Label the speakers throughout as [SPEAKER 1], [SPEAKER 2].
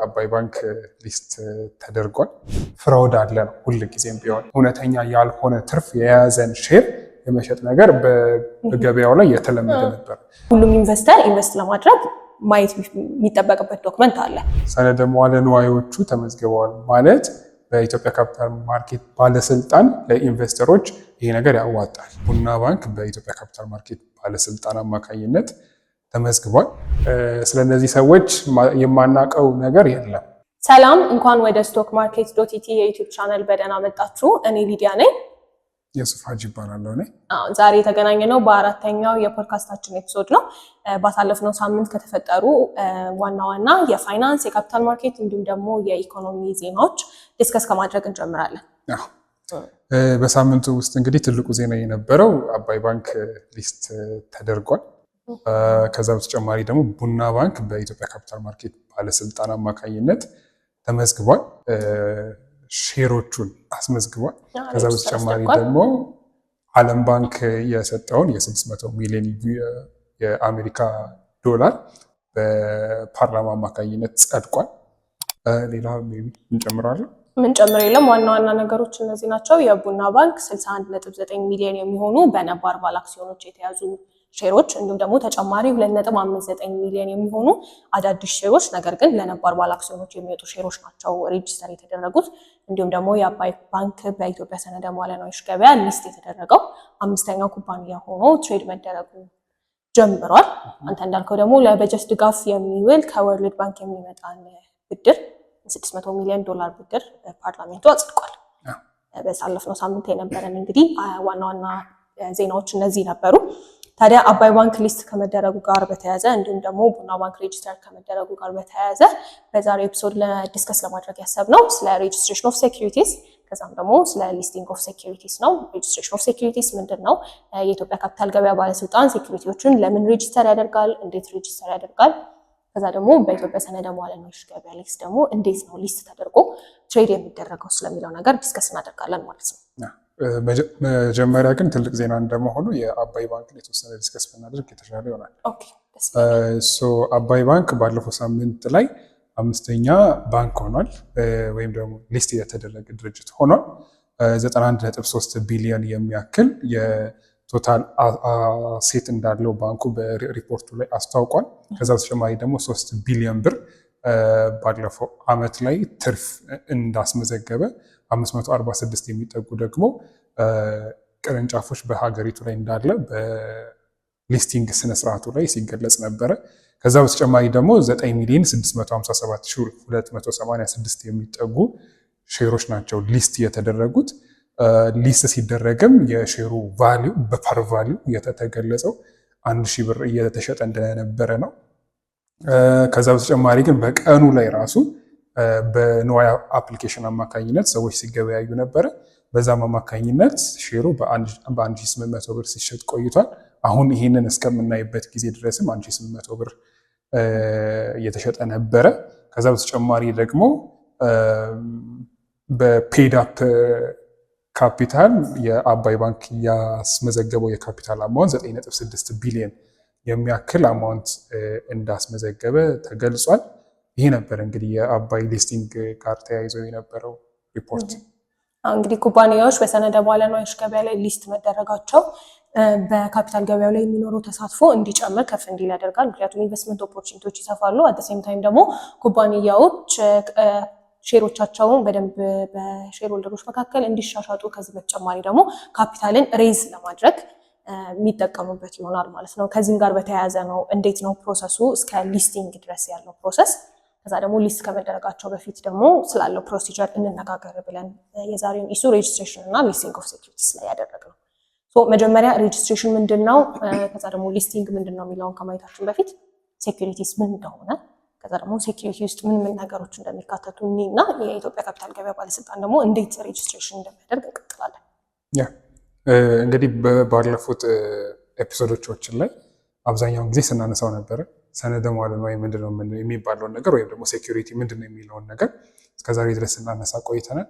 [SPEAKER 1] አባይ ባንክ ሊስት ተደርጓል። ፍራውድ አለ ነው ሁል ጊዜም ቢሆን እውነተኛ ያልሆነ ትርፍ የያዘን ሼር የመሸጥ ነገር በገበያው ላይ የተለመደ ነበር።
[SPEAKER 2] ሁሉም ኢንቨስተር ኢንቨስት ለማድረግ ማየት የሚጠበቅበት ዶክመንት አለ።
[SPEAKER 1] ሰነደ መዋለ ንዋዮቹ ተመዝግበዋል ማለት በኢትዮጵያ ካፒታል ማርኬት ባለስልጣን ለኢንቨስተሮች ይሄ ነገር ያዋጣል። ቡና ባንክ በኢትዮጵያ ካፒታል ማርኬት ባለስልጣን አማካኝነት ተመዝግቧል። ስለነዚህ ሰዎች የማናውቀው ነገር የለም።
[SPEAKER 2] ሰላም፣ እንኳን ወደ ስቶክ ማርኬት ዶት የዩቲዩብ ቻናል በደህና መጣችሁ። እኔ ሊዲያ ነኝ።
[SPEAKER 1] የሱፍ ሀጂ ይባላለሁ።
[SPEAKER 2] ዛሬ የተገናኘነው በአራተኛው የፖድካስታችን ኤፒሶድ ነው። ባሳለፍነው ሳምንት ከተፈጠሩ ዋና ዋና የፋይናንስ የካፒታል ማርኬት እንዲሁም ደግሞ የኢኮኖሚ ዜናዎች ዲስከስ ከማድረግ እንጀምራለን።
[SPEAKER 1] በሳምንቱ ውስጥ እንግዲህ ትልቁ ዜና የነበረው አባይ ባንክ ሊስት ተደርጓል። ከዛ በተጨማሪ ደግሞ ቡና ባንክ በኢትዮጵያ ካፒታል ማርኬት ባለስልጣን አማካኝነት ተመዝግቧል። ሼሮቹን አስመዝግቧል። ከዛ በተጨማሪ ደግሞ ዓለም ባንክ የሰጠውን የ600 ሚሊዮን የአሜሪካ ዶላር በፓርላማ አማካኝነት ጸድቋል። ሌላ እንጨምራለን?
[SPEAKER 2] ምንጨምር የለም። ዋና ዋና ነገሮች እነዚህ ናቸው። የቡና ባንክ 61.9 ሚሊዮን የሚሆኑ በነባር ባለ አክሲዮኖች የተያዙ ሼሮች እንዲሁም ደግሞ ተጨማሪ 2.59 ሚሊዮን የሚሆኑ አዳዲስ ሼሮች ነገር ግን ለነባር ባለ አክሲዮኖች የሚወጡ ሼሮች ናቸው ሬጂስተር የተደረጉት። እንዲሁም ደግሞ የአባይ ባንክ በኢትዮጵያ ሰነደ መዋለ ንዋዮች ገበያ ሊስት የተደረገው አምስተኛው ኩባንያ ሆኖ ትሬድ መደረጉ ጀምሯል። አንተ እንዳልከው ደግሞ ለበጀት ድጋፍ የሚውል ከወርልድ ባንክ የሚመጣን ብድር 600 ሚሊዮን ዶላር ብድር ፓርላሜንቱ አጽድቋል። በሳለፍነው ሳምንት የነበረን እንግዲህ ዋና ዋና ዜናዎች እነዚህ ነበሩ። ታዲያ አባይ ባንክ ሊስት ከመደረጉ ጋር በተያያዘ እንዲሁም ደግሞ ቡና ባንክ ሬጂስተር ከመደረጉ ጋር በተያያዘ በዛሬው ኤፒሶድ ዲስከስ ለማድረግ ያሰብነው ስለ ሬጂስትሬሽን ኦፍ ሴኩሪቲስ ከዛም ደግሞ ስለ ሊስቲንግ ኦፍ ሴኩሪቲስ ነው። ሬጂስትሬሽን ኦፍ ሴኩሪቲስ ምንድን ነው? የኢትዮጵያ ካፒታል ገበያ ባለስልጣን ሴኩሪቲዎችን ለምን ሬጂስተር ያደርጋል? እንዴት ሬጂስተር ያደርጋል? ከዛ ደግሞ በኢትዮጵያ ሰነደ መዋለ ንዋዮች ገበያ ሊስት ደግሞ እንዴት ነው ሊስት ተደርጎ ትሬድ የሚደረገው ስለሚለው ነገር ዲስከስ እናደርጋለን ማለት ነው።
[SPEAKER 1] መጀመሪያ ግን ትልቅ ዜና እንደመሆኑ የአባይ ባንክን የተወሰነ ዲስከስ ብናደርግ የተሻለ ይሆናል። አባይ ባንክ ባለፈው ሳምንት ላይ አምስተኛ ባንክ ሆኗል፣ ወይም ደግሞ ሊስት የተደረገ ድርጅት ሆኗል። 91.3 ቢሊዮን የሚያክል የቶታል ሴት እንዳለው ባንኩ በሪፖርቱ ላይ አስታውቋል። ከዛ በተጨማሪ ደግሞ 3 ቢሊዮን ብር ባለፈው ዓመት ላይ ትርፍ እንዳስመዘገበ 546 የሚጠጉ ደግሞ ቅርንጫፎች በሀገሪቱ ላይ እንዳለ በሊስቲንግ ስነስርዓቱ ላይ ሲገለጽ ነበረ። ከዛ በተጨማሪ ደግሞ 9,657,286 የሚጠጉ ሼሮች ናቸው ሊስት የተደረጉት። ሊስት ሲደረግም የሼሩ ቫሊዩ በፓር ቫሊዩ የተገለጸው 1000 ብር እየተሸጠ እንደነበረ ነው። ከዛ በተጨማሪ ግን በቀኑ ላይ ራሱ በንዋይ አፕሊኬሽን አማካኝነት ሰዎች ሲገበያዩ ነበረ። በዛም አማካኝነት ሼሩ በ1800 ብር ሲሸጥ ቆይቷል። አሁን ይህንን እስከምናይበት ጊዜ ድረስም 1800 ብር እየተሸጠ ነበረ። ከዛ በተጨማሪ ደግሞ በፔድ አፕ ካፒታል የአባይ ባንክ ያስመዘገበው የካፒታል አማውንት 9.6 ቢሊዮን የሚያክል አማውንት እንዳስመዘገበ ተገልጿል። ይሄ ነበር እንግዲህ የአባይ ሊስቲንግ ጋር ተያይዘው የነበረው ሪፖርት።
[SPEAKER 2] እንግዲህ ኩባንያዎች በሰነደ መዋለ ንዋዮች ገበያ ላይ ሊስት መደረጋቸው በካፒታል ገበያው ላይ የሚኖረው ተሳትፎ እንዲጨምር ከፍ እንዲል ያደርጋል። ምክንያቱም ኢንቨስትመንት ኦፖርቹኒቲዎች ይሰፋሉ። አት ሴም ታይም ደግሞ ኩባንያዎች ሼሮቻቸውን በደንብ በሼር ሆልደሮች መካከል እንዲሻሻጡ፣ ከዚህ በተጨማሪ ደግሞ ካፒታልን ሬዝ ለማድረግ የሚጠቀሙበት ይሆናል ማለት ነው። ከዚህም ጋር በተያያዘ ነው እንዴት ነው ፕሮሰሱ እስከ ሊስቲንግ ድረስ ያለው ፕሮሰስ። ከዛ ደግሞ ሊስት ከመደረጋቸው በፊት ደግሞ ስላለው ፕሮሲጀር እንነጋገር ብለን የዛሬውን ኢሹ ሬጂስትሬሽን እና ሊስቲንግ ኦፍ ሴኩሪቲስ ላይ ያደረግነው። መጀመሪያ ሬጂስትሬሽን ምንድን ነው፣ ከዛ ደግሞ ሊስቲንግ ምንድን ነው የሚለውን ከማየታችን በፊት ሴኩሪቲስ ምን እንደሆነ፣ ከዛ ደግሞ ሴኩሪቲ ውስጥ ምን ነገሮች እንደሚካተቱ እና የኢትዮጵያ ካፒታል ገበያ ባለስልጣን ደግሞ እንዴት ሬጂስትሬሽን እንደሚያደርግ እንቀጥላለን።
[SPEAKER 1] እንግዲህ ባለፉት ኤፒሶዶቻችን ላይ አብዛኛውን ጊዜ ስናነሳው ነበረ ሰነደ መዋለ ንዋይ ምንድነው የሚባለውን ነገር ወይም ደግሞ ሴኩሪቲ ምንድነው የሚለውን ነገር እስከዛሬ ድረስ ስናነሳ ቆይተናል።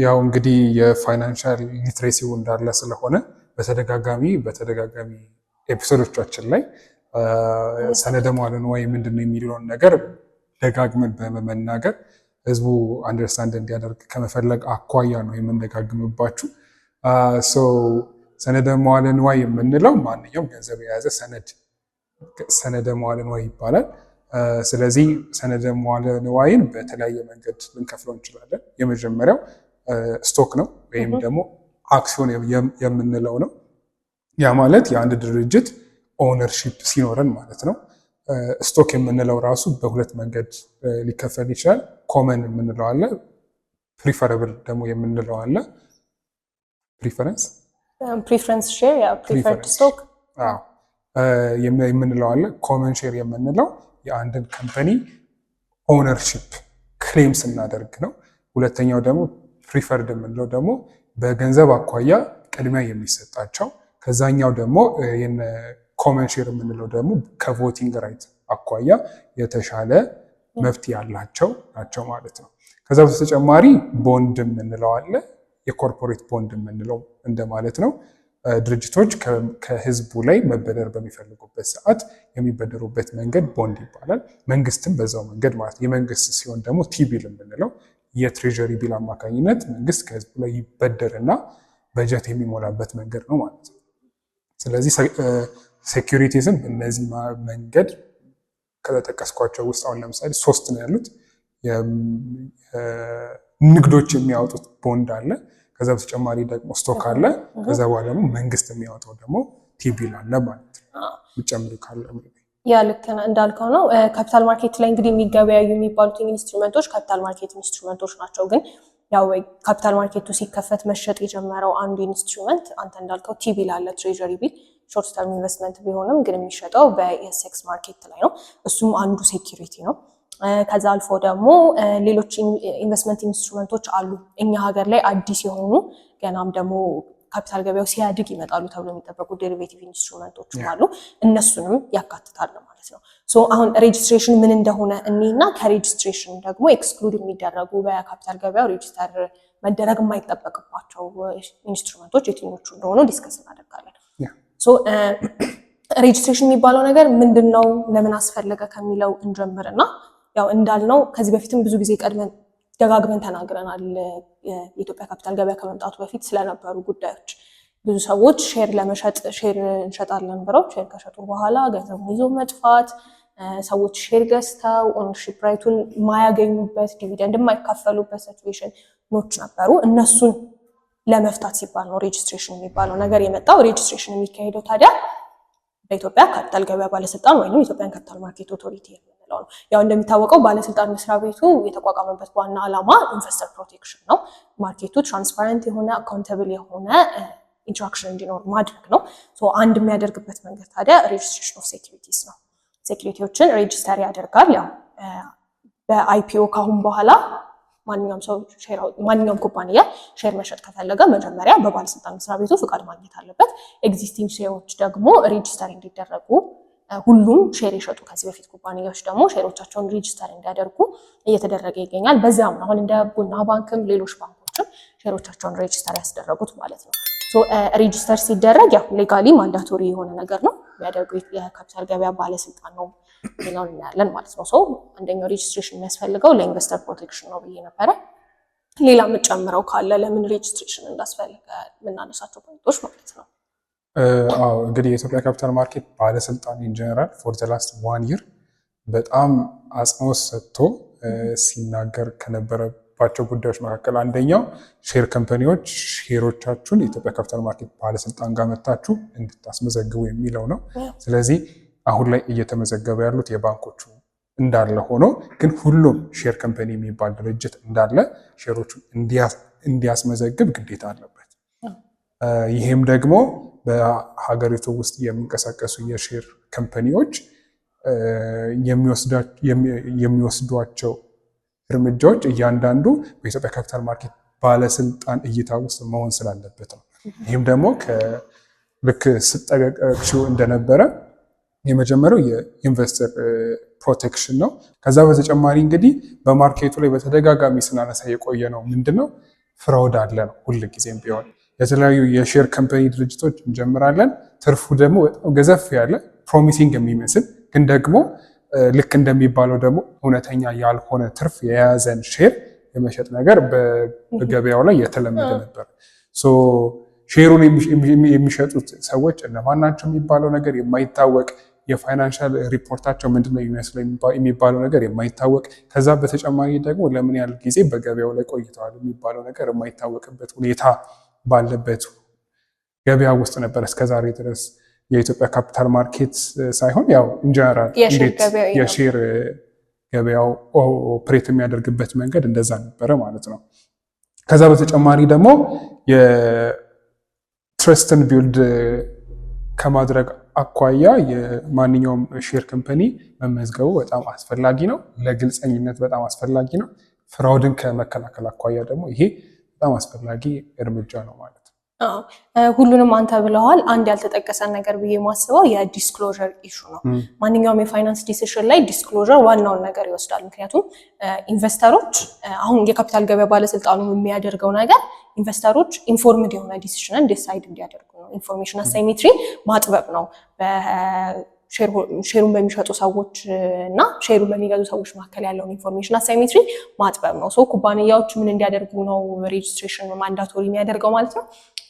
[SPEAKER 1] ያው እንግዲህ የፋይናንሻል ሊትሬሲው እንዳለ ስለሆነ በተደጋጋሚ ኤፒሶዶቻችን ላይ ሰነደ መዋለ ንዋይ ምንድነው የሚለውን ነገር ደጋግመን በመናገር ህዝቡ አንደርስታንድ እንዲያደርግ ከመፈለግ አኳያ ነው የምንደጋግምባችሁ። ሰነደ መዋለ ንዋይ የምንለው ማንኛውም ገንዘብ የያዘ ሰነደ መዋለ ንዋይ ይባላል። ስለዚህ ሰነደ መዋለ ንዋይን በተለያየ መንገድ ልንከፍለው እንችላለን። የመጀመሪያው ስቶክ ነው ወይም ደግሞ አክሲዮን የምንለው ነው። ያ ማለት የአንድ ድርጅት ኦነርሺፕ ሲኖረን ማለት ነው። ስቶክ የምንለው ራሱ በሁለት መንገድ ሊከፈል ይችላል። ኮመን የምንለው አለ፣ ፕሪፈረብል ደግሞ የምንለው አለ።
[SPEAKER 2] ፕሪፈረንስ ሼር ያ ፕሪፈርድ ስቶክ
[SPEAKER 1] የምንለው አለ። ኮመን ሼር የምንለው የአንድን ካምፓኒ ኦነርሺፕ ክሌም ስናደርግ ነው። ሁለተኛው ደግሞ ፕሪፈርድ የምንለው ደግሞ በገንዘብ አኳያ ቅድሚያ የሚሰጣቸው፣ ከዛኛው ደግሞ ኮመን ሼር የምንለው ደግሞ ከቮቲንግ ራይት አኳያ የተሻለ መብት ያላቸው ናቸው ማለት ነው። ከዛ በተጨማሪ ቦንድ የምንለው አለ። የኮርፖሬት ቦንድ የምንለው እንደማለት ነው። ድርጅቶች ከህዝቡ ላይ መበደር በሚፈልጉበት ሰዓት የሚበደሩበት መንገድ ቦንድ ይባላል። መንግስትም በዛው መንገድ ማለት ነው። የመንግስት ሲሆን ደግሞ ቲቢል የምንለው የትሬዠሪ ቢል አማካኝነት መንግስት ከህዝቡ ላይ ይበደርና በጀት የሚሞላበት መንገድ ነው ማለት ነው። ስለዚህ ሴኪሪቲዝም በእነዚህ መንገድ ከተጠቀስኳቸው ውስጥ አሁን ለምሳሌ 3 ነው ያሉት። ንግዶች የሚያወጡት ቦንድ አለ። ከዛ በተጨማሪ ደግሞ ስቶክ አለ። ከዛ በኋላ ደግሞ መንግስት የሚያወጣው ደግሞ ቲቢል አለ ማለት ነው። ምጨምሩ ካለ
[SPEAKER 2] ያ ልክ እንዳልከው ነው። ካፒታል ማርኬት ላይ እንግዲህ የሚገበያዩ የሚባሉት ኢንስትሩመንቶች ካፒታል ማርኬት ኢንስትሩመንቶች ናቸው። ግን ያው ካፒታል ማርኬቱ ሲከፈት መሸጥ የጀመረው አንዱ ኢንስትሩመንት አንተ እንዳልከው ቲቢል አለ፣ ትሬዠሪ ቢል ሾርት ተርም ኢንቨስትመንት ቢሆንም ግን የሚሸጠው በኤስኤክስ ማርኬት ላይ ነው። እሱም አንዱ ሴኪሪቲ ነው። ከዛ አልፎ ደግሞ ሌሎች ኢንቨስትመንት ኢንስትሩመንቶች አሉ እኛ ሀገር ላይ አዲስ የሆኑ ገናም ደግሞ ካፒታል ገበያው ሲያድግ ይመጣሉ ተብሎ የሚጠበቁ ዴሪቬቲቭ ኢንስትሩመንቶች አሉ። እነሱንም ያካትታል ማለት ነው። አሁን ሬጅስትሬሽን ምን እንደሆነ እኔና ከሬጅስትሬሽን ደግሞ ኤክስክሉድ የሚደረጉ በካፒታል ገበያው ሬጅስተር መደረግ የማይጠበቅባቸው ኢንስትሩመንቶች የትኞቹ እንደሆኑ ዲስከስ እናደርጋለን። ሬጅስትሬሽን የሚባለው ነገር ምንድን ነው፣ ለምን አስፈለገ ከሚለው እንጀምርና ያው እንዳልነው ከዚህ በፊትም ብዙ ጊዜ ቀድመን ደጋግመን ተናግረናል። የኢትዮጵያ ካፒታል ገበያ ከመምጣቱ በፊት ስለነበሩ ጉዳዮች ብዙ ሰዎች ሼር ለመሸጥ ሼር እንሸጣለን ብለው ሼር ከሸጡ በኋላ ገንዘቡን ይዞ መጥፋት፣ ሰዎች ሼር ገዝተው ኦነርሺፕ ራይቱን የማያገኙበት ዲቪደንድ የማይካፈሉበት ሲቹዌሽኖች ነበሩ። እነሱን ለመፍታት ሲባል ነው ሬጅስትሬሽን የሚባለው ነገር የመጣው። ሬጅስትሬሽን የሚካሄደው ታዲያ በኢትዮጵያ ካፒታል ገበያ ባለስልጣን ወይም ኢትዮጵያን ካፒታል ማርኬት ኦቶሪቲ የምንለው ነው። ያው እንደሚታወቀው ባለስልጣን መስሪያ ቤቱ የተቋቋመበት ዋና ዓላማ ኢንቨስተር ፕሮቴክሽን ነው። ማርኬቱ ትራንስፓረንት የሆነ አካውንተብል የሆነ ኢንትራክሽን እንዲኖር ማድረግ ነው። አንድ የሚያደርግበት መንገድ ታዲያ ሬጅስትሬሽን ኦፍ ሴኪሪቲስ ነው። ሴኪሪቲዎችን ሬጅስተር ያደርጋል። ያው በአይፒኦ ካሁን በኋላ ማንኛውም ኩባንያ ሼር መሸጥ ከፈለገ መጀመሪያ በባለስልጣን መስሪያ ቤቱ ፍቃድ ማግኘት አለበት። ኤግዚስቲንግ ሼሮች ደግሞ ሬጅስተር እንዲደረጉ ሁሉም ሼር የሸጡ ከዚህ በፊት ኩባንያዎች ደግሞ ሼሮቻቸውን ሬጅስተር እንዲያደርጉ እየተደረገ ይገኛል። በዛም አሁን እንደ ቡና ባንክም ሌሎች ባንኮችም ሼሮቻቸውን ሬጅስተር ያስደረጉት ማለት ነው። ሬጅስተር ሲደረግ ያው ሌጋሊ ማንዳቶሪ የሆነ ነገር ነው የሚያደርጉ የካፒታል ገበያ ባለስልጣን ነው ሌላውን እናያለን ማለት ነው። አንደኛው ሬጅስትሬሽን የሚያስፈልገው ለኢንቨስተር ፕሮቴክሽን ነው ብዬ ነበረ። ሌላ የምጨምረው ካለ ለምን ሬጅስትሬሽን እንዳስፈልገ የምናነሳቸው ፖይንቶች ማለት ነው።
[SPEAKER 1] እንግዲህ የኢትዮጵያ ካፒታል ማርኬት ባለስልጣን ኢንጀነራል ፎር ዘ ላስት 1 year በጣም አጽንኦት ሰጥቶ ሲናገር ከነበረባቸው ጉዳዮች መካከል አንደኛው ሼር ከምፓኒዎች ሼሮቻችሁን የኢትዮጵያ ካፒታል ማርኬት ባለስልጣን ጋር መታችሁ እንድታስመዘግቡ የሚለው ነው። ስለዚህ አሁን ላይ እየተመዘገበ ያሉት የባንኮቹ እንዳለ ሆኖ ግን ሁሉም ሼር ከምፓኒ የሚባል ድርጅት እንዳለ ሼሮቹን እንዲያስመዘግብ ግዴታ አለበት። ይህም ደግሞ በሀገሪቱ ውስጥ የሚንቀሳቀሱ የሼር ከምፓኒዎች የሚወስዷቸው እርምጃዎች እያንዳንዱ በኢትዮጵያ ካፒታል ማርኬት ባለስልጣን እይታ ውስጥ መሆን ስላለበት ነው። ይህም ደግሞ ልክ ስጠቀቅሽው እንደነበረ የመጀመሪያው የኢንቨስተር ፕሮቴክሽን ነው። ከዛ በተጨማሪ እንግዲህ በማርኬቱ ላይ በተደጋጋሚ ስናነሳ የቆየ ነው ምንድነው ፍራውድ አለ ነው። ሁል ጊዜም ቢሆን የተለያዩ የሼር ከምፓኒ ድርጅቶች እንጀምራለን። ትርፉ ደግሞ በጣም ገዘፍ ያለ ፕሮሚሲንግ የሚመስል ግን ደግሞ ልክ እንደሚባለው ደግሞ እውነተኛ ያልሆነ ትርፍ የያዘን ሼር የመሸጥ ነገር በገበያው ላይ የተለመደ ነበር። ሼሩን የሚሸጡት ሰዎች እነማን ናቸው የሚባለው ነገር የማይታወቅ፣ የፋይናንሻል ሪፖርታቸው ምንድነው የሚመስለው የሚባለው ነገር የማይታወቅ፣ ከዛ በተጨማሪ ደግሞ ለምን ያህል ጊዜ በገበያው ላይ ቆይተዋል የሚባለው ነገር የማይታወቅበት ሁኔታ ባለበት ገበያ ውስጥ ነበር እስከዛሬ ድረስ የኢትዮጵያ ካፒታል ማርኬት ሳይሆን ያው ኢንጀነራል የሼር ገበያው ኦፕሬት የሚያደርግበት መንገድ እንደዛ ነበረ ማለት ነው። ከዛ በተጨማሪ ደግሞ የትረስትን ቢልድ ከማድረግ አኳያ የማንኛውም ሼር ከምፓኒ መመዝገቡ በጣም አስፈላጊ ነው። ለግልፀኝነት በጣም አስፈላጊ ነው። ፍራውድን ከመከላከል አኳያ ደግሞ ይሄ በጣም አስፈላጊ እርምጃ ነው ማለት ነው።
[SPEAKER 2] ሁሉንም አንተ ብለዋል። አንድ ያልተጠቀሰን ነገር ብዬ የማስበው የዲስክሎዥር ኢሹ ነው። ማንኛውም የፋይናንስ ዲሲሽን ላይ ዲስክሎዥር ዋናውን ነገር ይወስዳል። ምክንያቱም ኢንቨስተሮች አሁን የካፒታል ገበያ ባለስልጣኑ የሚያደርገው ነገር ኢንቨስተሮች ኢንፎርምድ የሆነ ዲሲሽንን ዲሳይድ እንዲያደርጉ ነው። ኢንፎርሜሽን አሳይሜትሪ ማጥበብ ነው። ሼሩን በሚሸጡ ሰዎች እና ሼሩን በሚገዙ ሰዎች መካከል ያለውን ኢንፎርሜሽን አሳይሜትሪ ማጥበብ ነው። ኩባንያዎች ምን እንዲያደርጉ ነው ሬጅስትሬሽን ማንዳቶሪ የሚያደርገው ማለት ነው?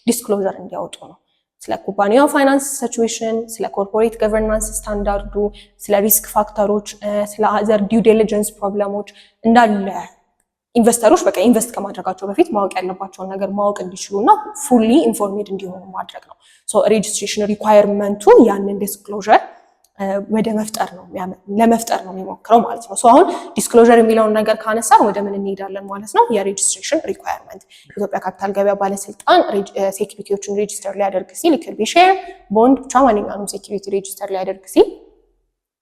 [SPEAKER 2] ዲስክሎዘር እንዲያወጡ ነው። ስለ ኩባንያው ፋይናንስ ሲቹዌሽን፣ ስለ ኮርፖሬት ገቨርናንስ ስታንዳርዱ፣ ስለ ሪስክ ፋክተሮች፣ ስለ አዘር ዲው ዲሊጀንስ ፕሮብለሞች እንዳለ ኢንቨስተሮች በቃ ኢንቨስት ከማድረጋቸው በፊት ማወቅ ያለባቸውን ነገር ማወቅ እንዲችሉ እና ፉሊ ኢንፎርሜድ እንዲሆኑ ማድረግ ነው። ሬጅስትሬሽን ሪኳየርመንቱ ያንን ዲስክሎዥር ወደ መፍጠር ነው ለመፍጠር ነው የሚሞክረው ማለት ነው። አሁን ዲስክሎዥር የሚለውን ነገር ካነሳን ወደ ምን እንሄዳለን ማለት ነው? የሬጅስትሬሽን ሪኳየርመንት የኢትዮጵያ ካፒታል ገበያ ባለስልጣን ሴኪሪቲዎችን ሬጅስተር ሊያደርግ ሲል ኢኩዊቲ ሼር፣ ቦንድ ብቻ ማንኛውንም ሴኪሪቲ ሬጅስተር ሊያደርግ ሲል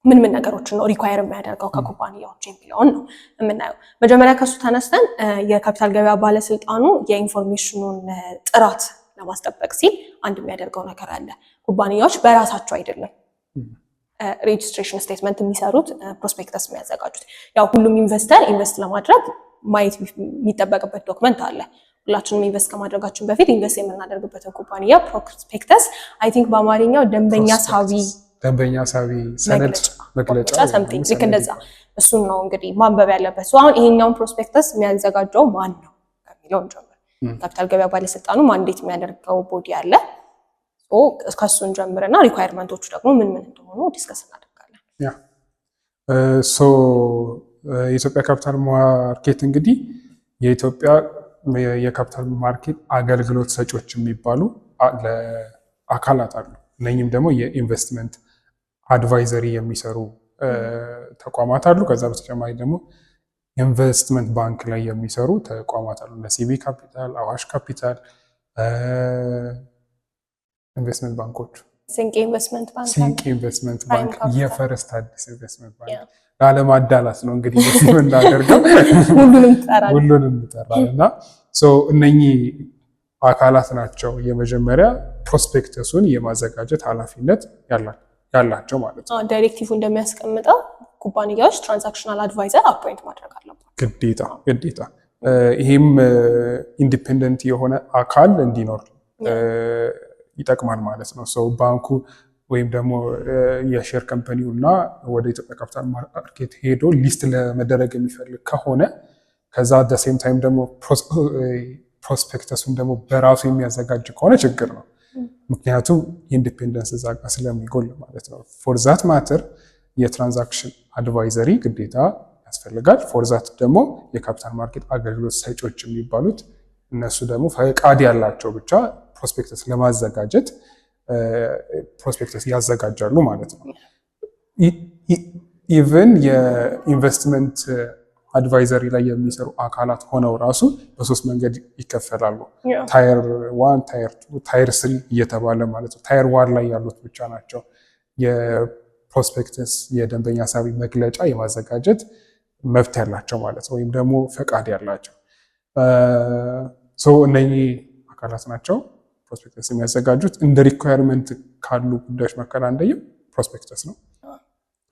[SPEAKER 2] ምን ነገሮችን ነው ሪኳየር የሚያደርገው ከኩባንያዎች የሚለውን ነው የምናየው። መጀመሪያ ከሱ ተነስተን የካፒታል ገበያ ባለስልጣኑ የኢንፎርሜሽኑን ጥራት ለማስጠበቅ ሲል አንድ የሚያደርገው ነገር አለ። ኩባንያዎች በራሳቸው አይደለም ሬጅስትሬሽን ስቴትመንት የሚሰሩት ፕሮስፔክተስ የሚያዘጋጁት። ያው ሁሉም ኢንቨስተር ኢንቨስት ለማድረግ ማየት የሚጠበቅበት ዶክመንት አለ። ሁላችንም ኢንቨስት ከማድረጋችን በፊት ኢንቨስት የምናደርግበትን ኩባንያ ፕሮስፔክተስ አይ ቲንክ በአማርኛው ደንበኛ ሳቢ ሰነድ መግለጫ ሰምቲንግ ልክ እንደዛ እሱን ነው እንግዲህ ማንበብ ያለበት። አሁን ይሄኛውን ፕሮስፔክተስ የሚያዘጋጀው ማን ነው ከሚለው እንጀምር። ካፒታል ገበያ ባለስልጣኑ ማንዴት የሚያደርገው ቦዲ አለ። ከሱን ጀምርና ሪኳየርመንቶቹ ደግሞ ምን እንደሆኑ ዲስከስ እናደርጋለን።
[SPEAKER 1] የኢትዮጵያ ካፒታል ማርኬት እንግዲህ የኢትዮጵያ የካፒታል ማርኬት አገልግሎት ሰጪዎች የሚባሉ አካላት አሉ። እነኝም ደግሞ የኢንቨስትመንት አድቫይዘሪ የሚሰሩ ተቋማት አሉ። ከዛ በተጨማሪ ደግሞ ኢንቨስትመንት ባንክ ላይ የሚሰሩ ተቋማት አሉ። ለሲቢ ካፒታል፣ አዋሽ ካፒታል፣ ኢንቨስትመንት ባንኮች፣
[SPEAKER 2] ሲንቄ ኢንቨስትመንት ባንክ፣
[SPEAKER 1] የፈረስት አዲስ ኢንቨስትመንት ባንክ ላለማዳላት ነው እንግዲህ እዚህ የምናደርገው ሁሉንም እንጠራለን እና እነኚህ አካላት ናቸው የመጀመሪያ ፕሮስፔክተሱን የማዘጋጀት ኃላፊነት ያላቸው ማለት ነው።
[SPEAKER 2] ዳይሬክቲቭ እንደሚያስቀምጠው ኩባንያዎች ትራንዛክሽናል አድቫይዘር አፖይንት ማድረግ አለባቸው
[SPEAKER 1] ግዴታ። ይሄም ኢንዲፔንደንት የሆነ አካል እንዲኖር ይጠቅማል ማለት ነው። ባንኩ ወይም ደግሞ የሼር ከምፓኒው እና ወደ ኢትዮጵያ ካፒታል ማርኬት ሄዶ ሊስት ለመደረግ የሚፈልግ ከሆነ ከዛ ሴም ታይም ደግሞ ፕሮስፔክተሱን ደግሞ በራሱ የሚያዘጋጅ ከሆነ ችግር ነው። ምክንያቱም ኢንዲፔንደንስ እዛ ጋር ስለሚጎል ማለት ነው። ፎርዛት ማተር የትራንዛክሽን አድቫይዘሪ ግዴታ ያስፈልጋል። ፎርዛት ደግሞ የካፒታል ማርኬት አገልግሎት ሰጪዎች የሚባሉት እነሱ ደግሞ ፈቃድ ያላቸው ብቻ ፕሮስፔክተስ ለማዘጋጀት ፕሮስፔክተስ ያዘጋጃሉ ማለት ነው። ኢቨን የኢንቨስትመንት አድቫይዘሪ ላይ የሚሰሩ አካላት ሆነው ራሱ በሶስት መንገድ ይከፈላሉ። ታየር 1፣ ታየር 2፣ ታየር 3 እየተባለ ማለት ነው። ታየር 1 ላይ ያሉት ብቻ ናቸው የፕሮስፔክተስ የደንበኛ ሳቢ መግለጫ የማዘጋጀት መብት ያላቸው ማለት ነው፣ ወይም ደግሞ ፈቃድ ያላቸው እነኚህ አካላት ናቸው ፕሮስፔክተስ የሚያዘጋጁት። እንደ ሪኳየርመንት ካሉ ጉዳዮች መካከል አንደኛው ፕሮስፔክተስ ነው።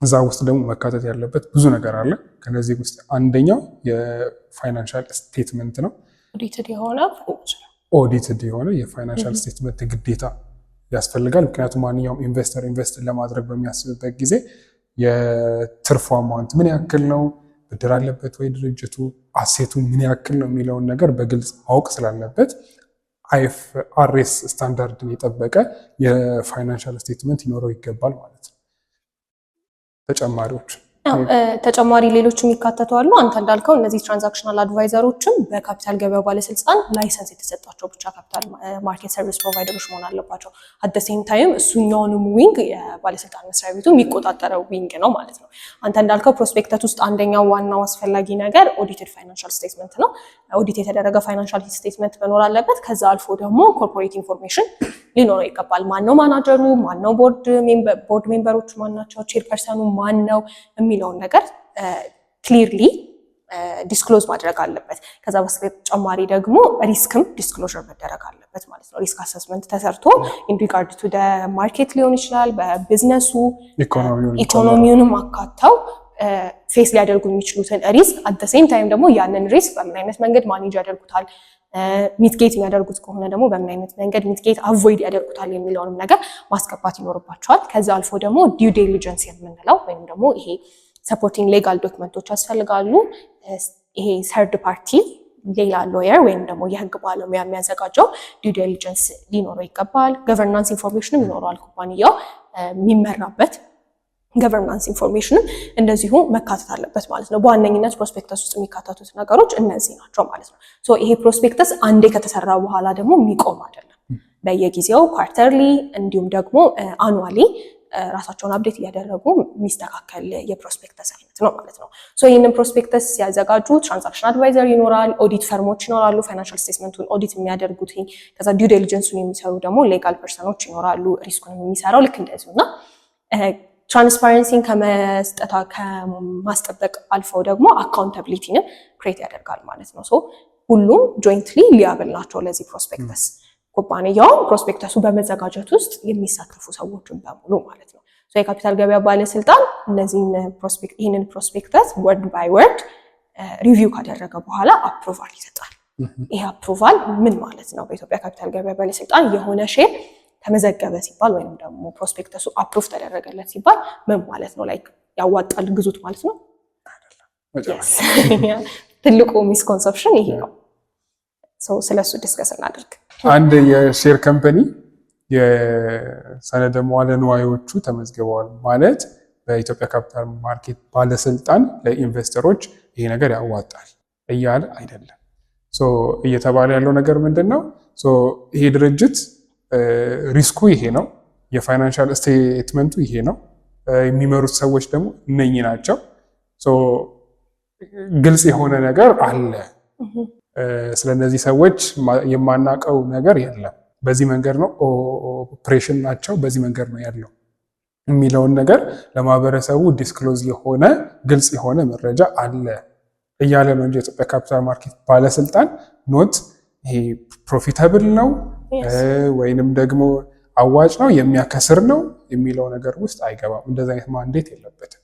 [SPEAKER 1] እዛ ውስጥ ደግሞ መካተት ያለበት ብዙ ነገር አለ። ከነዚህ ውስጥ አንደኛው የፋይናንሻል ስቴትመንት ነው። ኦዲትድ የሆነ የፋይናንሻል ስቴትመንት ግዴታ ያስፈልጋል። ምክንያቱም ማንኛውም ኢንቨስተር ኢንቨስት ለማድረግ በሚያስብበት ጊዜ የትርፉ አማውንት ምን ያክል ነው፣ ብድር አለበት ወይ ድርጅቱ፣ አሴቱ ምን ያክል ነው የሚለውን ነገር በግልጽ ማወቅ ስላለበት IFRS ስታንዳርድን የጠበቀ የፋይናንሻል ስቴትመንት ይኖረው ይገባል ማለት ነው። ተጨማሪዎች
[SPEAKER 2] ተጨማሪ ሌሎች የሚካተቱ አሉ። አንተ እንዳልከው እነዚህ ትራንዛክሽናል አድቫይዘሮችም በካፒታል ገበያ ባለስልጣን ላይሰንስ የተሰጣቸው ብቻ ካፒታል ማርኬት ሰርቪስ ፕሮቫይደሮች መሆን አለባቸው። አት ዘ ሴም ታይም እሱኛውንም ዊንግ የባለስልጣን መስሪያ ቤቱ የሚቆጣጠረው ዊንግ ነው ማለት ነው። አንተ እንዳልከው ፕሮስፔክተስ ውስጥ አንደኛው ዋናው አስፈላጊ ነገር ኦዲትድ ፋይናንሻል ስቴትመንት ነው። ኦዲት የተደረገ ፋይናንሻል ስቴትመንት መኖር አለበት። ከዛ አልፎ ደግሞ ኮርፖሬት ኢንፎርሜሽን ሊኖረው ይገባል። ማነው ማናጀሩ፣ ማነው ቦርድ ሜምበሮቹ ማናቸው፣ ቼርፐርሰኑ ማን ነው የሚለውን ነገር ክሊርሊ ዲስክሎዝ ማድረግ አለበት። ከዛ በተጨማሪ ደግሞ ሪስክም ዲስክሎዥር መደረግ አለበት ማለት ነው። ሪስክ አሰስመንት ተሰርቶ ኢን ሪጋርድ ቱ ደ ማርኬት ሊሆን ይችላል፣ በቢዝነሱ ኢኮኖሚውንም አካተው ፌስ ሊያደርጉ የሚችሉትን ሪስክ አት ዘ ሴም ታይም ደግሞ ያንን ሪስክ በምን አይነት መንገድ ማኔጅ ያደርጉታል፣ ሚትጌት የሚያደርጉት ከሆነ ደግሞ በምን አይነት መንገድ ሚትጌት አቮይድ ያደርጉታል የሚለውንም ነገር ማስገባት ይኖርባቸዋል። ከዛ አልፎ ደግሞ ዲው ዲሊጀንስ የምንለው ወይም ደግሞ ይሄ ሰፖርቲንግ ሌጋል ዶክመንቶች ያስፈልጋሉ። ይሄ ሰርድ ፓርቲ ሌላ ሎየር ወይም ደግሞ የህግ ባለሙያ የሚያዘጋጀው ዲው ዲሊጀንስ ሊኖረው ይገባል። ገቨርናንስ ኢንፎርሜሽንም ይኖረዋል። ኩባንያው የሚመራበት ገቨርናንስ ኢንፎርሜሽንም እንደዚሁ መካተት አለበት ማለት ነው። በዋነኝነት ፕሮስፔክተስ ውስጥ የሚካተቱት ነገሮች እነዚህ ናቸው ማለት ነው። ሶ ይሄ ፕሮስፔክተስ አንዴ ከተሰራ በኋላ ደግሞ የሚቆም አይደለም። በየጊዜው ኳርተርሊ እንዲሁም ደግሞ አኑዋሊ ራሳቸውን አፕዴት እያደረጉ የሚስተካከል የፕሮስፔክተስ አይነት ነው ማለት ነው። ሶ ይህንን ፕሮስፔክተስ ሲያዘጋጁ ትራንዛክሽን አድቫይዘር ይኖራል፣ ኦዲት ፈርሞች ይኖራሉ፣ ፋይናንሻል ስቴትመንቱን ኦዲት የሚያደርጉት ከዛ ዲው ዲሊጀንሱን የሚሰሩ ደግሞ ሌጋል ፐርሰኖች ይኖራሉ፣ ሪስኩን የሚሰራው ልክ እንደዚሁ እና ትራንስፓረንሲን ከማስጠበቅ አልፈው ደግሞ አካውንታቢሊቲንም ክሬት ያደርጋል ማለት ነው። ሶ ሁሉም ጆይንትሊ ሊያብል ናቸው ለዚህ ፕሮስፔክተስ። ኩባንያውም ፕሮስፔክተሱ በመዘጋጀት ውስጥ የሚሳተፉ ሰዎችን በሙሉ ማለት ነው። ሶ የካፒታል ገበያ ባለስልጣን ይህንን ፕሮስፔክተስ ወርድ ባይ ወርድ ሪቪው ካደረገ በኋላ አፕሩቫል ይሰጣል። ይሄ አፕሩቫል ምን ማለት ነው? በኢትዮጵያ ካፒታል ገበያ ባለስልጣን የሆነ ሼር ተመዘገበ ሲባል ወይም ደግሞ ፕሮስፔክተሱ አፕሩቭ ተደረገለት ሲባል ምን ማለት ነው? ላይክ ያዋጣል ግዙት ማለት ነው አይደለም። ትልቁ ሚስኮንሰፕሽን ይሄ ነው። ስለሱ ዲስከስ እናድርግ።
[SPEAKER 1] አንድ የሼር ካምፓኒ የሰነደ መዋለ ንዋዮቹ ተመዝግበዋል ማለት በኢትዮጵያ ካፒታል ማርኬት ባለስልጣን ለኢንቨስተሮች ይሄ ነገር ያዋጣል እያለ አይደለም። እየተባለ ያለው ነገር ምንድን ነው? ይሄ ድርጅት ሪስኩ ይሄ ነው፣ የፋይናንሻል ስቴትመንቱ ይሄ ነው፣ የሚመሩት ሰዎች ደግሞ እነኚህ ናቸው። ግልጽ የሆነ ነገር አለ። ስለነዚህ ሰዎች የማናውቀው ነገር የለም። በዚህ መንገድ ነው ኦፕሬሽን ናቸው፣ በዚህ መንገድ ነው ያለው የሚለውን ነገር ለማህበረሰቡ ዲስክሎዝ የሆነ ግልጽ የሆነ መረጃ አለ እያለ ነው እንጂ የኢትዮጵያ ካፒታል ማርኬት ባለስልጣን ኖት ይሄ ፕሮፊታብል ነው ወይንም ደግሞ አዋጭ ነው የሚያከስር ነው የሚለው ነገር ውስጥ አይገባም። እንደዚህ አይነት ማንዴት የለበትም።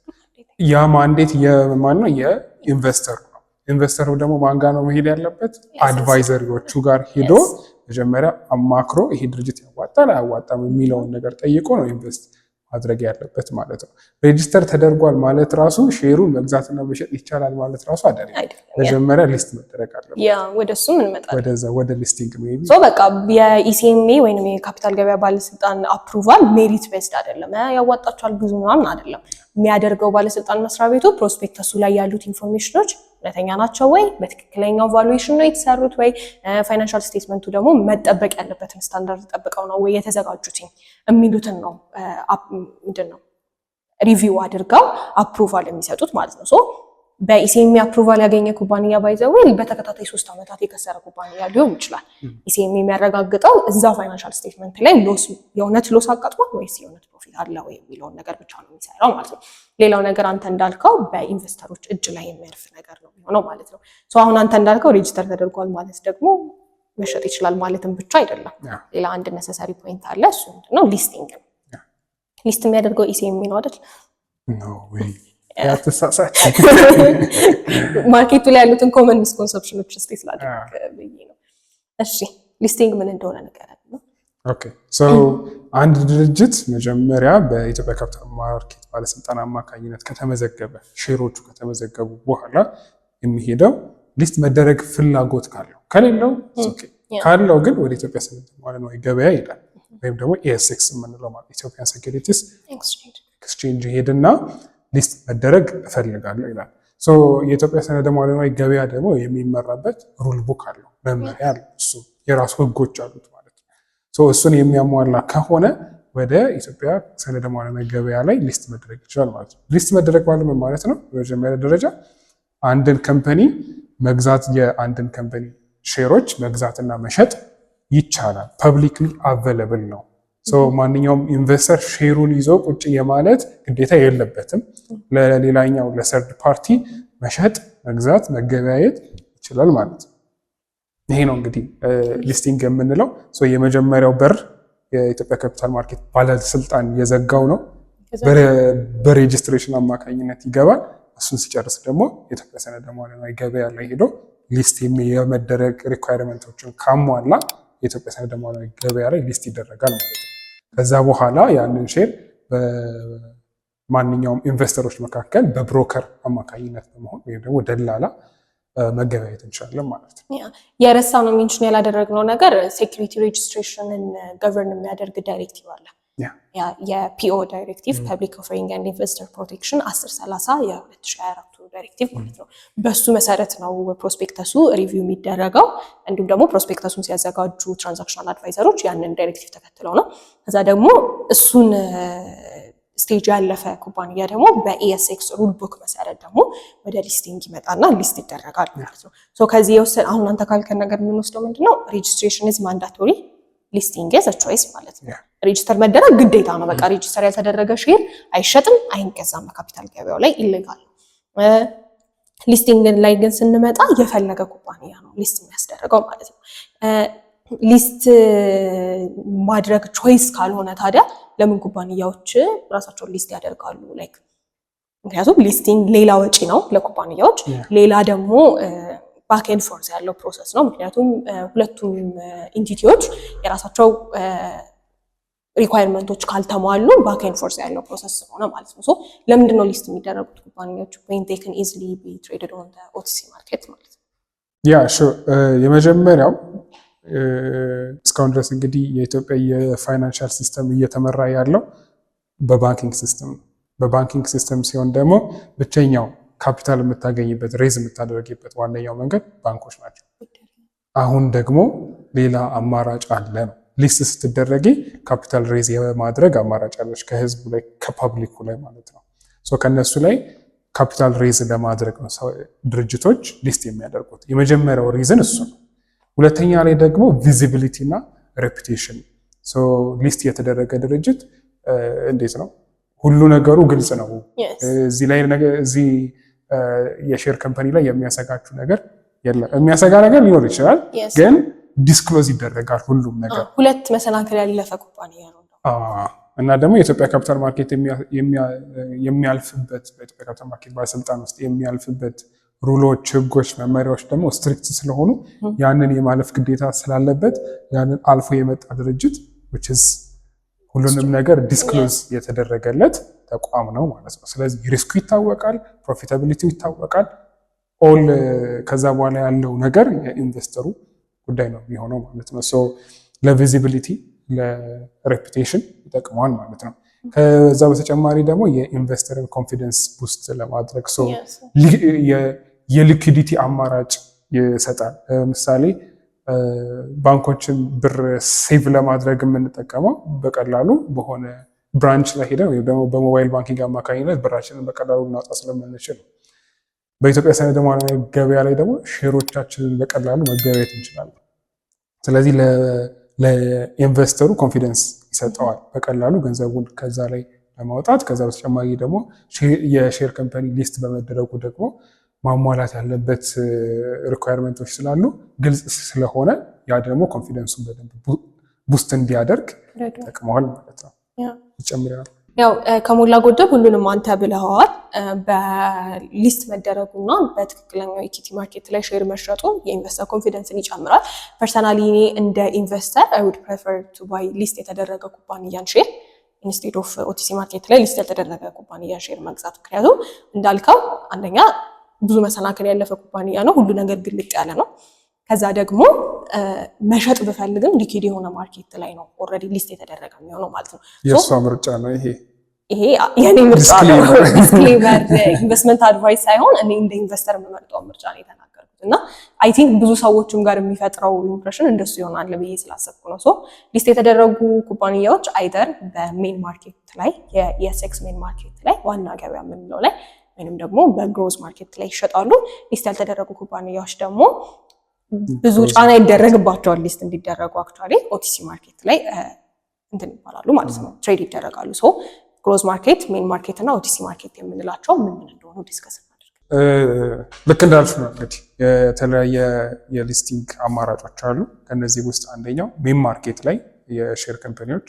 [SPEAKER 1] ያ ማንዴት የማን ነው? የኢንቨስተሩ ነው። ኢንቨስተሩ ደግሞ ማን ጋር ነው መሄድ ያለበት? አድቫይዘሪዎቹ ጋር ሄዶ መጀመሪያ አማክሮ ይሄ ድርጅት ያዋጣል አያዋጣም የሚለውን ነገር ጠይቆ ነው ኢንቨስት ማድረግ ያለበት ማለት ነው። ሬጂስተር ተደርጓል ማለት ራሱ ሼሩን መግዛትና መሸጥ ይቻላል ማለት ራሱ አይደለም። መጀመሪያ ሊስት መደረግ አለበት።
[SPEAKER 2] ወደሱ እንመጣለን።
[SPEAKER 1] ወደ ሊስቲንግ ሜቢ
[SPEAKER 2] በቃ የኢሲኤምኤ ወይንም የካፒታል ገበያ ባለስልጣን አፕሩቫል ሜሪት ቤዝድ አይደለም። ያዋጣቸዋል ብዙ ምናምን አይደለም የሚያደርገው ባለስልጣን መስሪያ ቤቱ ፕሮስፔክተሱ ላይ ያሉት ኢንፎርሜሽኖች እውነተኛ ናቸው ወይ፣ በትክክለኛው ቫሉዌሽን ነው የተሰሩት ወይ፣ ፋይናንሻል ስቴትመንቱ ደግሞ መጠበቅ ያለበትን ስታንዳርድ ጠብቀው ነው ወይ የተዘጋጁት የሚሉትን ነው ምንድን ነው ሪቪው አድርገው አፕሩቫል የሚሰጡት ማለት ነው። በኢሲኤምኤ አፕሩቫል ያገኘ ኩባንያ ባይዘው በተከታታይ 3 ዓመታት የከሰረ ኩባንያ ሊሆን ይችላል። ኢሲኤምኤ የሚያረጋግጠው እዛ ፋይናንሻል ስቴትመንት ላይ ሎስ የእውነት ሎስ አጋጥሟል ወይስ የእውነት ፕሮፊት አለ ወይ የሚለውን ነገር ብቻ ነው የሚሰራው ማለት ነው። ሌላው ነገር አንተ እንዳልከው በኢንቨስተሮች እጅ ላይ የሚያርፍ ነገር ነው የሚሆነው ማለት ነው። አሁን አንተ እንዳልከው ሬጂስተር ተደርጓል ማለት ደግሞ መሸጥ ይችላል ማለትም ብቻ አይደለም። ሌላ አንድ ነሰሰሪ ፖይንት አለ። እሱ ምንድነው? ሊስቲንግ ነው። ሊስት የሚያደርገው ኢሲኤምኤ ነው አይደል?
[SPEAKER 1] ያተሳሳች
[SPEAKER 2] ማርኬቱ ላይ ያሉትን ኮመን ሚስኮንሰፕሽኖች እስቲ ስላደረግ ብዬ ነው። እሺ ሊስቲንግ ምን እንደሆነ ንገረን ነው።
[SPEAKER 1] ኦኬ አንድ ድርጅት መጀመሪያ በኢትዮጵያ ካፒታል ማርኬት ባለስልጣን አማካኝነት ከተመዘገበ ሼሮቹ ከተመዘገቡ በኋላ የሚሄደው ሊስት መደረግ ፍላጎት ካለው፣ ከሌለው ካለው ግን ወደ ኢትዮጵያ ሰነድ ሙዓለ ንዋይ ገበያ ይሄዳል። ወይም ደግሞ ኤስኤክስ የምንለው ማለት ኢትዮጵያን ሴኩሪቲስ ኤክስቼንጅ ሄድና ሊስት መደረግ እፈልጋለሁ ይላል። የኢትዮጵያ ሰነድ ሙዓለ ንዋይ ገበያ ደግሞ የሚመራበት ሩል ቡክ አለው፣ መመሪያ አለው። እሱ የራሱ ህጎች አሉት ማለት ነው። እሱን የሚያሟላ ከሆነ ወደ ኢትዮጵያ ሰነድ ሙዓለ ንዋይ ገበያ ላይ ሊስት መደረግ ይችላል ማለት ነው። ሊስት መደረግ ማለት ነው በመጀመሪያ ደረጃ አንድን ካምፓኒ መግዛት፣ የአንድን ካምፓኒ ሼሮች መግዛትና መሸጥ ይቻላል። ፐብሊክሊ አቬለብል ነው። ማንኛውም ኢንቨስተር ሼሩን ይዞ ቁጭ የማለት ግዴታ የለበትም። ለሌላኛው ለሰርድ ፓርቲ መሸጥ፣ መግዛት፣ መገበያየት ይችላል ማለት ነው። ይሄ ነው እንግዲህ ሊስቲንግ የምንለው። የመጀመሪያው በር የኢትዮጵያ ካፒታል ማርኬት ባለስልጣን የዘጋው ነው። በሬጅስትሬሽን አማካኝነት ይገባል። እሱን ሲጨርስ ደግሞ የኢትዮጵያ ሰነድ ሙዓለ ንዋይ ገበያ ላይ ሄዶ ሊስት የመደረግ ሪኳየርመንቶችን ካሟላ የኢትዮጵያ ሰነድ ሙዓለ ንዋይ ገበያ ላይ ሊስት ይደረጋል ማለት ነው። ከዛ በኋላ ያንን ሼር በማንኛውም ኢንቨስተሮች መካከል በብሮከር አማካኝነት በመሆን ወይም ደግሞ ደላላ መገበያየት እንችላለን ማለት ነው።
[SPEAKER 2] የረሳ ነው ሜንሽን ያላደረግነው ነገር ሴኩሪቲ ሬጅስትሬሽንን ገቨርን የሚያደርግ ዳይሬክቲቭ አለ። የፒኦ ዳይሬክቲቭ ፐብሊክ ኦፈሪንግ ኤንድ ኢንቨስተር ፕሮቴክሽን 1030 የ2024 ዳይሬክቲቭ ማለት ነው። በሱ መሰረት ነው ፕሮስፔክተሱ ሪቪው የሚደረገው። እንዲሁም ደግሞ ፕሮስፔክተሱን ሲያዘጋጁ ትራንዛክሽናል አድቫይዘሮች ያንን ዳይሬክቲቭ ተከትለው ነው። ከዛ ደግሞ እሱን ስቴጅ ያለፈ ኩባንያ ደግሞ በኢኤስኤክስ ሩል ቡክ መሰረት ደግሞ ወደ ሊስቲንግ ይመጣና ሊስት ይደረጋል ማለት ነው። ከዚህ የወሰን አሁን አንተ ካልከን ነገር የምንወስደው ምንድነው ሬጅስትሬሽን ኢዝ ማንዳቶሪ ሊስቲንግ ኢዝ አ ቾይስ ማለት ነው። ሬጅስተር መደረግ ግዴታ ነው። በቃ ሬጅስተር ያልተደረገ ሼር አይሸጥም፣ አይንገዛም በካፒታል ገበያው ላይ ኢሌጋል። ሊስቲንግ ላይ ግን ስንመጣ የፈለገ ኩባንያ ነው ሊስት የሚያስደርገው ማለት ነው። ሊስት ማድረግ ቾይስ ካልሆነ ታዲያ ለምን ኩባንያዎች ራሳቸውን ሊስት ያደርጋሉ? ላይክ ምክንያቱም ሊስቲንግ ሌላ ወጪ ነው ለኩባንያዎች፣ ሌላ ደግሞ ባክ ኤንድ ፎርዝ ያለው ፕሮሰስ ነው። ምክንያቱም ሁለቱም ኢንቲቲዎች የራሳቸው ሪኳየርመንቶች ካልተሟሉ ባክ ኤንድ ፎርዝ ያለው ፕሮሰስ ስለሆነ ማለት ነው። ለምንድን ነው ሊስት የሚደረጉት ኩባንያዎች? when they can easily be traded on the OTC market ማለት ነው።
[SPEAKER 1] የመጀመሪያው እስካሁን ድረስ እንግዲህ የኢትዮጵያ የፋይናንሻል ሲስተም እየተመራ ያለው በባንኪንግ ሲስተም ነው። በባንኪንግ ሲስተም ሲሆን ደግሞ ብቸኛው ካፒታል የምታገኝበት ሬዝ የምታደርግበት ዋነኛው መንገድ ባንኮች ናቸው። አሁን ደግሞ ሌላ አማራጭ አለ ነው። ሊስት ስትደረጊ ካፒታል ሬዝ የማድረግ አማራጭ አለች ከህዝቡ ላይ ከፓብሊኩ ላይ ማለት ነው። ከነሱ ላይ ካፒታል ሬዝ ለማድረግ ነው ድርጅቶች ሊስት የሚያደርጉት። የመጀመሪያው ሪዝን እሱ ነው። ሁለተኛ ላይ ደግሞ ቪዚቢሊቲ እና ሬፑቴሽን። ሊስት የተደረገ ድርጅት እንዴት ነው ሁሉ ነገሩ ግልጽ ነው። እዚህ ላይ እዚህ የሼር ካምፓኒ ላይ የሚያሰጋችሁ ነገር የለም። የሚያሰጋ ነገር ሊኖር ይችላል ግን ዲስክሎዝ ይደረጋል ሁሉም ነገር።
[SPEAKER 2] ሁለት መሰናክል ያለፈ ኩባንያ ነው
[SPEAKER 1] እና ደግሞ የኢትዮጵያ ካፒታል ማርኬት የሚያልፍበት በኢትዮጵያ ካፒታል ማርኬት ባለስልጣን ውስጥ የሚያልፍበት ሩሎች፣ ህጎች፣ መመሪያዎች ደግሞ ስትሪክት ስለሆኑ ያንን የማለፍ ግዴታ ስላለበት ያንን አልፎ የመጣ ድርጅት which is ሁሉንም ነገር ዲስክሎዝ የተደረገለት ተቋም ነው ማለት ነው። ስለዚህ ሪስኩ ይታወቃል፣ ፕሮፊታቢሊቲው ይታወቃል። ኦል ከዛ በኋላ ያለው ነገር የኢንቨስተሩ ጉዳይ ነው የሚሆነው ማለት ነው። ለቪዚቢሊቲ ለሬፑቴሽን ይጠቅመዋል ማለት ነው። ከዛ በተጨማሪ ደግሞ የኢንቨስተርን ኮንፊደንስ ቡስት ለማድረግ የሊኩዲቲ አማራጭ ይሰጣል። ለምሳሌ ባንኮችን ብር ሴቭ ለማድረግ የምንጠቀመው በቀላሉ በሆነ ብራንች ላይ ሄደን ወይም ደግሞ በሞባይል ባንኪንግ አማካኝነት ብራችንን በቀላሉ እናውጣ ስለምንችል ነው። በኢትዮጵያ ሰነድ ሙዓለ ንዋይ ገበያ ላይ ደግሞ ሼሮቻችንን በቀላሉ መገበያየት እንችላለን። ስለዚህ ለኢንቨስተሩ ኮንፊደንስ ይሰጠዋል በቀላሉ ገንዘቡን ከዛ ላይ ለማውጣት። ከዛ በተጨማሪ ደግሞ የሼር ካምፓኒ ሊስት በመደረጉ ደግሞ ማሟላት ያለበት ሪኳየርመንቶች ስላሉ ግልጽ ስለሆነ ያ ደግሞ ኮንፊደንሱን በደንብ ቡስት እንዲያደርግ ይጠቅመዋል ማለት ነው። ይጨምራል።
[SPEAKER 2] ያው ከሞላ ጎደል ሁሉንም አንተ ብለዋል። በሊስት መደረጉና በትክክለኛው ኢኩዊቲ ማርኬት ላይ ሼር መሸጡ የኢንቨስተር ኮንፊደንስን ይጨምራል። ፐርሰናሊ እኔ እንደ ኢንቨስተር I would prefer to buy ሊስት የተደረገ ኩባንያን ሼር ኢንስቴድ ኦፍ ኦቲሲ ማርኬት ላይ ሊስት ያልተደረገ ኩባንያን ሼር መግዛት። ምክንያቱም እንዳልከው አንደኛ ብዙ መሰናክል ያለፈ ኩባንያ ነው፣ ሁሉ ነገር ግልጥ ያለ ነው። ከዛ ደግሞ መሸጥ ብፈልግም ሊኪድ የሆነ ማርኬት ላይ ነው ኦልሬዲ ሊስት የተደረገ የሚሆነው ማለት ነው።
[SPEAKER 1] የእሷ ምርጫ ነው ይሄ
[SPEAKER 2] የኔ ምርጫ ነው። ዲስክሌመር ኢንቨስትመንት አድቫይስ ሳይሆን እኔ እንደ ኢንቨስተር የምመርጠው ምርጫ ነው የተናገርኩት እና አይ ቲንክ ብዙ ሰዎችም ጋር የሚፈጥረው ኢምፕሬሽን እንደሱ ይሆናል ብዬ ስላሰብኩ ነው። ሶ ሊስት የተደረጉ ኩባንያዎች አይደር በሜን ማርኬት ላይ የኤስኤክስ ሜን ማርኬት ላይ ዋና ገበያ የምንለው ላይ ወይንም ደግሞ በግሮዝ ማርኬት ላይ ይሸጣሉ። ሊስት ያልተደረጉ ኩባንያዎች ደግሞ ብዙ ጫና ይደረግባቸዋል ሊስት እንዲደረጉ። አክቹአሊ ኦቲሲ ማርኬት ላይ እንትን ይባላሉ ማለት ነው፣ ትሬድ ይደረጋሉ። ሶ ግሮዝ ማርኬት፣ ሜን ማርኬት እና ኦቲሲ ማርኬት የምንላቸው ምን እንደሆኑ ዲስከስ እናደርግ።
[SPEAKER 1] ልክ እንዳልሽ ነው እንግዲህ የተለያየ የሊስቲንግ አማራጮች አሉ። ከነዚህ ውስጥ አንደኛው ሜን ማርኬት ላይ የሼር ካምፓኒዎች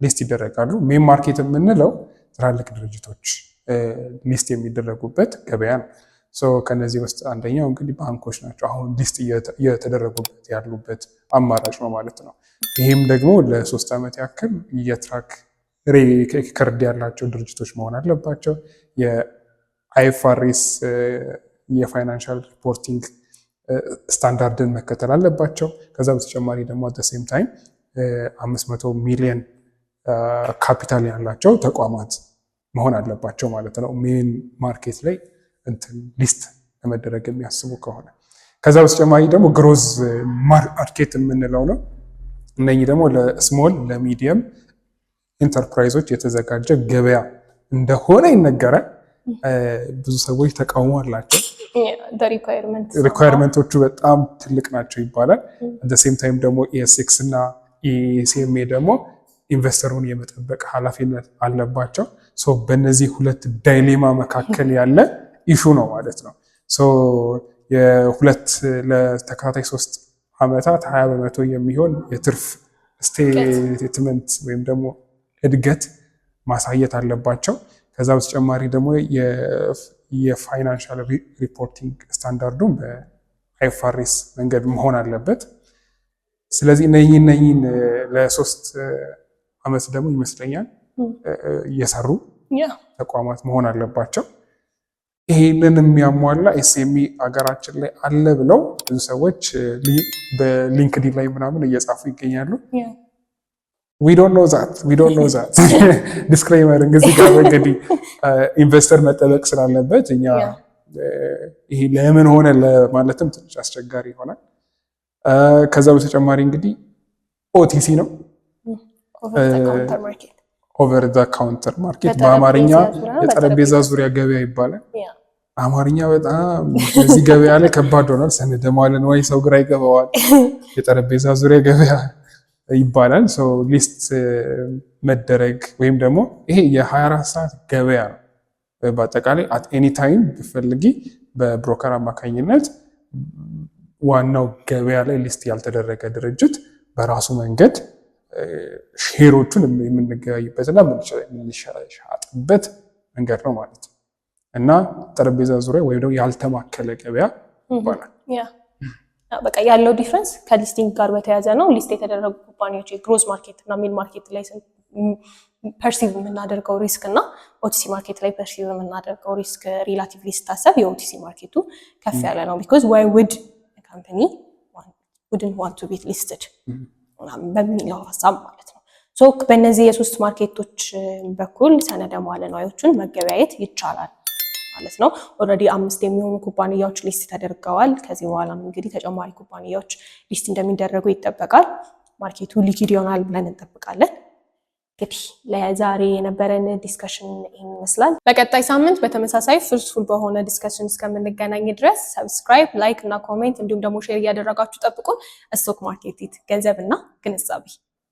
[SPEAKER 1] ሊስት ይደረጋሉ። ሜን ማርኬት የምንለው ትላልቅ ድርጅቶች ሊስት የሚደረጉበት ገበያ ነው። ከነዚህ ውስጥ አንደኛው እንግዲህ ባንኮች ናቸው። አሁን ሊስት እየተደረጉበት ያሉበት አማራጭ ነው ማለት ነው። ይህም ደግሞ ለ3 ዓመት ያክል የትራክ ሪከርድ ያላቸው ድርጅቶች መሆን አለባቸው። የአይኤፍአርኤስ የፋይናንሻል ሪፖርቲንግ ስታንዳርድን መከተል አለባቸው። ከዛ በተጨማሪ ደግሞ አት ሴም ታይም 500 ሚሊዮን ካፒታል ያላቸው ተቋማት መሆን አለባቸው ማለት ነው ሜን ማርኬት ላይ እንትን ሊስት ለመደረግ የሚያስቡ ከሆነ። ከዛ በተጨማሪ ደግሞ ግሮዝ ማርኬት የምንለው ነው። እነኚህ ደግሞ ለስሞል ለሚዲየም ኢንተርፕራይዞች የተዘጋጀ ገበያ እንደሆነ ይነገራል። ብዙ ሰዎች ተቃውሞ አላቸው። ሪኳየርመንቶቹ በጣም ትልቅ ናቸው ይባላል። አት ሴም ታይም ደግሞ ኤስኤክስ እና ኢሲኤምኤ ደግሞ ኢንቨስተሩን የመጠበቅ ኃላፊነት አለባቸው። በእነዚህ ሁለት ዳይሌማ መካከል ያለ ኢሹ ነው ማለት ነው። የሁለት ለተከታታይ 3 ዓመታት 20% የሚሆን የትርፍ ስቴትመንት ወይም ደግሞ እድገት ማሳየት አለባቸው። ከዛ በተጨማሪ ደግሞ የፋይናንሻል ሪፖርቲንግ ስታንዳርዱን በአይኤፍአርኤስ መንገድ መሆን አለበት። ስለዚህ እነኚህን ለ3 ዓመት ደግሞ ይመስለኛል እየሰሩ ተቋማት መሆን አለባቸው። ይሄንን የሚያሟላ ኤስኤምኢ አገራችን ላይ አለ ብለው ብዙ ሰዎች በሊንክዲን ላይ ምናምን እየጻፉ ይገኛሉ። we don't know that ዲስክሌመር እንግዲህ ጋር እንግዲህ ኢንቨስተር መጠበቅ ስላለበት እኛ ይሄ ለምን ሆነ ለማለትም ትንሽ አስቸጋሪ ይሆናል። ከዛ በተጨማሪ እንግዲህ ኦቲሲ ነው ኦቨር ዘ ካውንተር ማርኬት በአማርኛ የጠረጴዛ ዙሪያ ገበያ ይባላል። አማርኛ በጣም በዚህ ገበያ ላይ ከባድ ሆኗል። ሰነደ መዋዕለ ንዋይ ሰው ግራ ይገባዋል። የጠረጴዛ ዙሪያ ገበያ ይባላል። ሊስት መደረግ ወይም ደግሞ ይሄ የ24 ሰዓት ገበያ ነው። በአጠቃላይ አት ኤኒ ታይም ብፈልጊ በብሮከር አማካኝነት ዋናው ገበያ ላይ ሊስት ያልተደረገ ድርጅት በራሱ መንገድ ሼሮቹን የምንገበያይበትና የምንሻጥበት መንገድ ነው ማለት ነው። እና ጠረጴዛ ዙሪያ ወይም ደግሞ ያልተማከለ ገበያ ይባላል።
[SPEAKER 2] በቃ ያለው ዲፍረንስ ከሊስቲንግ ጋር በተያያዘ ነው። ሊስት የተደረጉ ኩባንያዎች የግሮዝ ማርኬት እና ሜን ማርኬት ላይ ፐርሲቭ የምናደርገው ሪስክ እና ኦቲሲ ማርኬት ላይ ፐርሲቭ የምናደርገው ሪስክ ሪላቲቭሊ ስታሰብ የኦቲሲ ማርኬቱ ከፍ ያለ ነው። ቢኮዝ ዋይ ውድ ካምፓኒ ውድንት ዋንት ቱ ቢ ሊስትድ በሚለው ሀሳብ ማለት ነው። በእነዚህ የ3 ማርኬቶች በኩል ሰነደ መዋዕለ ንዋዮችን መገበያየት ይቻላል ማለት ነው። ኦልሬዲ 5 የሚሆኑ ኩባንያዎች ሊስት ተደርገዋል። ከዚህ በኋላ እንግዲህ ተጨማሪ ኩባንያዎች ሊስት እንደሚደረጉ ይጠበቃል። ማርኬቱ ሊኪድ ይሆናል ብለን እንጠብቃለን። እንግዲህ ለዛሬ የነበረን ዲስከሽን ይህን ይመስላል። በቀጣይ ሳምንት በተመሳሳይ ፍሩትፉል በሆነ ዲስከሽን እስከምንገናኝ ድረስ ሰብስክራይብ፣ ላይክ እና ኮሜንት እንዲሁም ደግሞ ሼር እያደረጋችሁ ጠብቁን። ስቶክ ማርኬት ገንዘብና ግንዛቤ